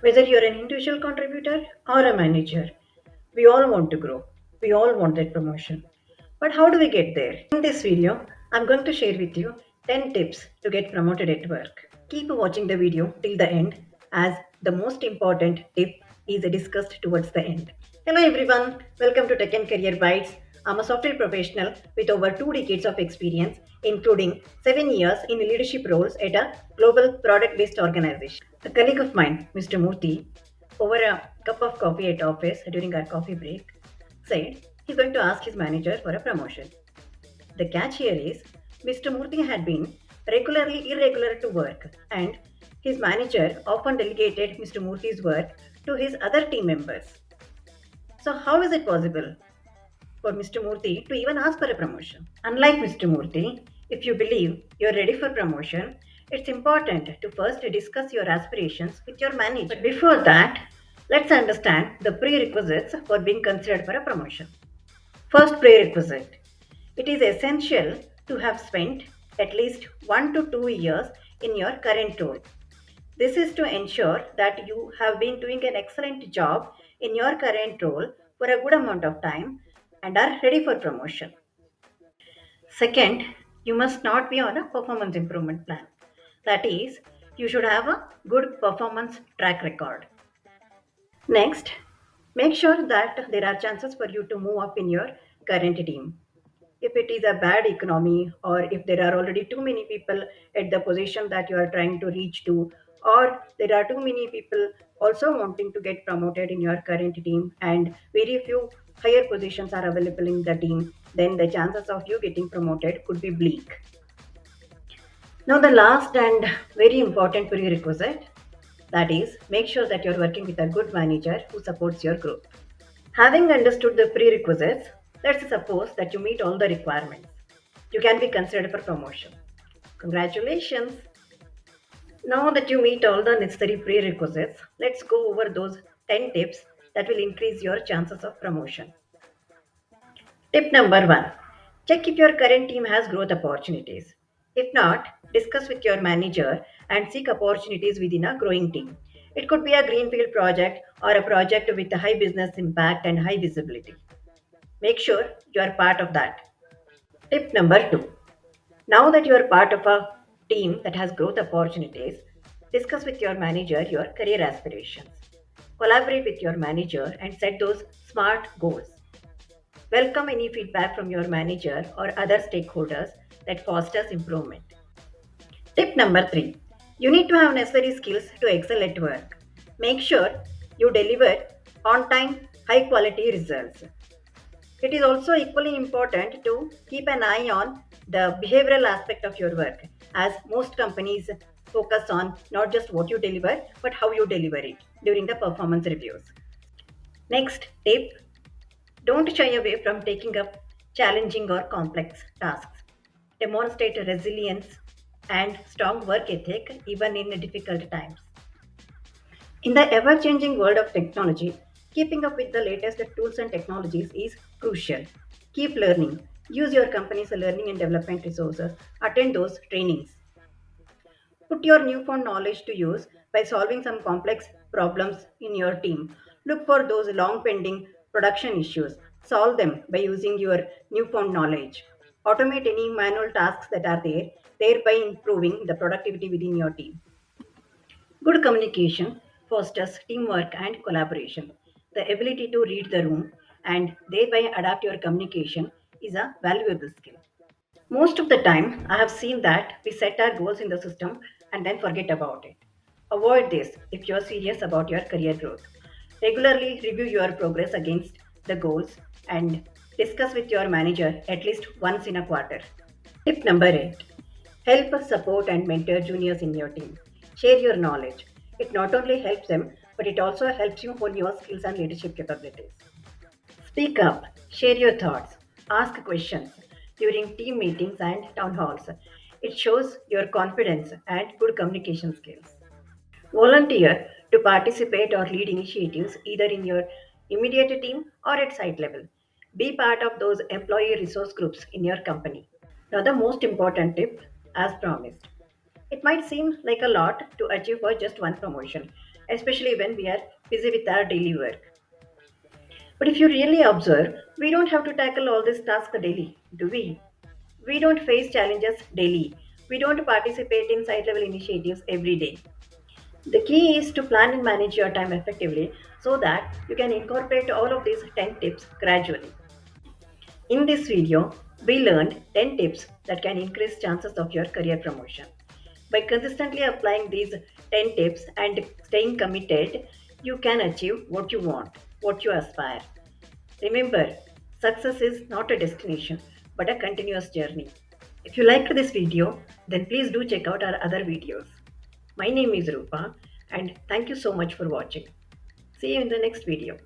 Whether you're an individual contributor or a manager, we all want to grow. We all want that promotion. But how do we get there? In this video, I'm going to share with you 10 tips to get promoted at work. Keep watching the video till the end as the most important tip is discussed towards the end. Hello everyone, welcome to Tech and Career Bytes. I'm a software professional with over 2 decades of experience, including 7 years in leadership roles at a global product based organization. A colleague of mine, Mr. Murthy, over a cup of coffee at office during our coffee break, said he's going to ask his manager for a promotion. The catch here is Mr. Murthy had been regularly irregular to work, and his manager often delegated Mr. Murthy's work to his other team members. So, how is it possible for Mr. Murthy to even ask for a promotion? Unlike Mr. Murthy, if you believe you're ready for promotion, it's important to first discuss your aspirations with your manager. But before that, let's understand the prerequisites for being considered for a promotion. First prerequisite, it is essential to have spent at least 1 to 2 years in your current role. This is to ensure that you have been doing an excellent job in your current role for a good amount of time and are ready for promotion. Second, you must not be on a performance improvement plan. That is, you should have a good performance track record. Next, make sure that there are chances for you to move up in your current team. If it is a bad economy, or if there are already too many people at the position that you are trying to reach to, or there are too many people also wanting to get promoted in your current team, and very few higher positions are available in the team, then the chances of you getting promoted could be bleak. Now, the last and very important prerequisite, that is, make sure that you're working with a good manager who supports your growth. Having understood the prerequisites, let's suppose that you meet all the requirements. You can be considered for promotion. Congratulations! Now that you meet all the necessary prerequisites, let's go over those 10 tips that will increase your chances of promotion. Tip number 1, check if your current team has growth opportunities. If not, discuss with your manager and seek opportunities within a growing team. It could be a greenfield project or a project with a high business impact and high visibility. Make sure you are part of that. Tip number 2, now that you are part of a team that has growth opportunities, discuss with your manager your career aspirations. Collaborate with your manager and set those SMART goals. Welcome any feedback from your manager or other stakeholders that fosters improvement. Tip number 3, you need to have necessary skills to excel at work. Make sure you deliver on time, high quality results. It is also equally important to keep an eye on the behavioral aspect of your work, as most companies focus on not just what you deliver, but how you deliver it during the performance reviews. Next tip, don't shy away from taking up challenging or complex tasks. Demonstrate resilience and strong work ethic even in difficult times. In the ever changing world of technology, keeping up with the latest tools and technologies is crucial. Keep learning. Use your company's learning and development resources. Attend those trainings. Put your newfound knowledge to use by solving some complex problems in your team. Look for those long pending production issues. Solve them by using your newfound knowledge. Automate any manual tasks that are there, thereby improving the productivity within your team. Good communication fosters teamwork and collaboration. The ability to read the room and thereby adapt your communication is a valuable skill. Most of the time, I have seen that we set our goals in the system and then forget about it. Avoid this if you are serious about your career growth. Regularly review your progress against the goals and discuss with your manager at least once in a quarter. Tip number 8, help support and mentor juniors in your team. Share your knowledge. It not only helps them, but it also helps you hone your skills and leadership capabilities. Speak up, share your thoughts, ask questions during team meetings and town halls. It shows your confidence and good communication skills. Volunteer to participate or lead initiatives either in your immediate team or at site level. Be part of those employee resource groups in your company. Now, the most important tip, as promised. It might seem like a lot to achieve for just one promotion. especially when we are busy with our daily work. But if you really observe, we don't have to tackle all these tasks daily, do we? We don't face challenges daily. We don't participate in site level initiatives every day. The key is to plan and manage your time effectively so that you can incorporate all of these 10 tips gradually. In this video, we learned 10 tips that can increase chances of your career promotion. By consistently applying these 10 tips and staying committed, you can achieve what you want, what you aspire. Remember, success is not a destination but a continuous journey. If you liked this video, then please do check out our other videos. My name is Rupa and thank you so much for watching. See you in the next video.